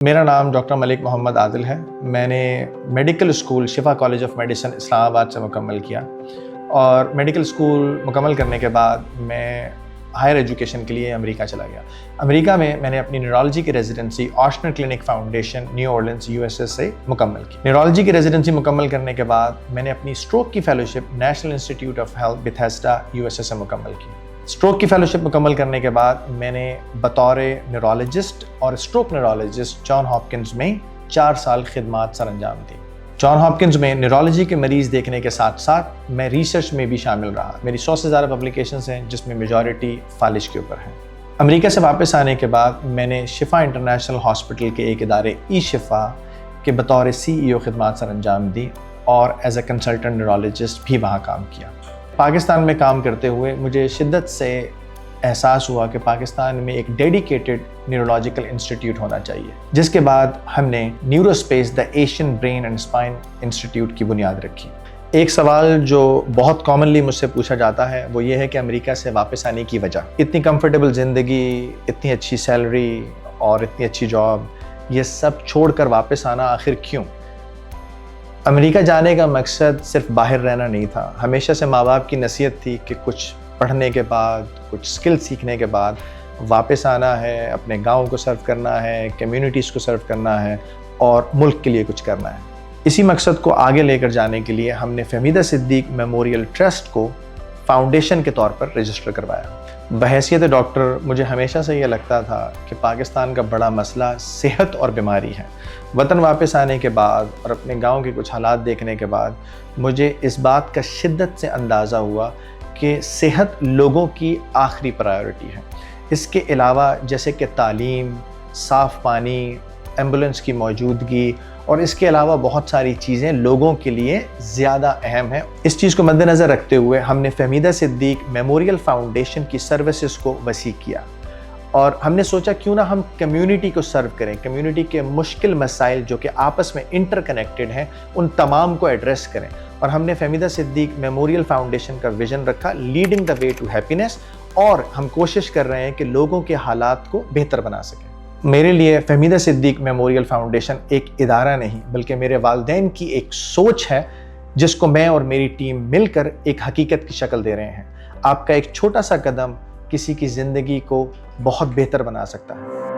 मेरा नाम डॉक्टर मलिक मोहम्मद आदिल है। मैंने medical school Shifa college of medicine Islamabad से मुकम्मल किया और मेडिकल स्कूल मुकम्मल करने के बाद मैं हायर एजुकेशन के लिए अमेरिका चला गया। अमेरिका में मैंने अपनी न्यूरोलॉजी की residency Ochsner clinic foundation New Orleans USA से मुकम्मल की। न्यूरोलॉजी की रेजिडेंसी मुकम्मल करने के बाद मैंने अपनी स्ट्रोक की fellowship national institute of health Bethesda USA से मुकम्मल की। स्ट्रोक की फेलोशिप मुकम्मल करने के बाद मैंने बतौर न्यूरोलॉजिस्ट और स्ट्रोक न्यूरोलॉजिस्ट जॉन हॉपकिंस में 4 साल खिदमत सर अंजाम दी। जॉन हॉपकिंस में न्यूरोलॉजी के मरीज़ देखने के साथ साथ मैं रिसर्च में भी शामिल रहा। मेरी 100 से ज़्यादा पब्लिकेशंस हैं जिसमें मेजॉरिटी फालिज के ऊपर हैं। अमेरिका से वापस आने के बाद मैंने शिफा इंटरनेशनल हॉस्पिटल के एक इदारे ई शिफा के बतौर CEO खिदमत सर अंजाम दी और एज ए कंसल्टेंट न्यूरोलॉजिस्ट भी वहाँ काम किया। पाकिस्तान में काम करते हुए मुझे शिद्दत से एहसास हुआ कि पाकिस्तान में एक डेडिकेटेड न्यूरोलॉजिकल इंस्टीट्यूट होना चाहिए, जिसके बाद हमने Neurospace the Asian brain and spine institute की बुनियाद रखी। एक सवाल जो बहुत कॉमनली मुझसे पूछा जाता है वो ये है कि अमेरिका से वापस आने की वजह। इतनी कंफर्टेबल ज़िंदगी, इतनी अच्छी सैलरी और इतनी अच्छी जॉब, ये सब छोड़कर वापस आना आखिर क्यों? अमेरिका जाने का मकसद सिर्फ बाहर रहना नहीं था। हमेशा से माँ बाप की नसीहत थी कि कुछ पढ़ने के बाद, कुछ स्किल सीखने के बाद वापस आना है, अपने गांव को सर्व करना है, कम्युनिटीज़ को सर्व करना है और मुल्क के लिए कुछ करना है। इसी मकसद को आगे लेकर जाने के लिए हमने फहमीदा सिद्दीक मेमोरियल ट्रस्ट को फाउंडेशन के तौर पर रजिस्टर करवाया। बहैसियत डॉक्टर मुझे हमेशा से ये लगता था कि पाकिस्तान का बड़ा मसला सेहत और बीमारी है। वतन वापस आने के बाद और अपने गांव के कुछ हालात देखने के बाद मुझे इस बात का शिद्दत से अंदाज़ा हुआ कि सेहत लोगों की आखिरी प्रायोरिटी है। इसके अलावा जैसे कि तालीम, साफ़ पानी, एम्बुलेंस की मौजूदगी और इसके अलावा बहुत सारी चीज़ें लोगों के लिए ज़्यादा अहम है। इस चीज़ को मद्देनज़र रखते हुए हमने फहमीदा सिद्दीक मेमोरियल फाउंडेशन की सर्विसेज को वसी किया और हमने सोचा क्यों ना हम कम्युनिटी को सर्व करें। कम्युनिटी के मुश्किल मसाइल जो कि आपस में इंटरकनेक्टेड हैं उन तमाम को एड्रेस करें और हमने फहमीदा सिद्दीक मेमोरियल फाउंडेशन का विज़न रखा, leading the way to happiness, और हम कोशिश कर रहे हैं कि लोगों के हालात को बेहतर बना सकें। मेरे लिए फहमीदा सिद्दीक मेमोरियल फाउंडेशन एक इदारा नहीं बल्कि मेरे वालिदैन की एक सोच है जिसको मैं और मेरी टीम मिलकर एक हकीकत की शक्ल दे रहे हैं। आपका एक छोटा सा कदम किसी की ज़िंदगी को बहुत बेहतर बना सकता है।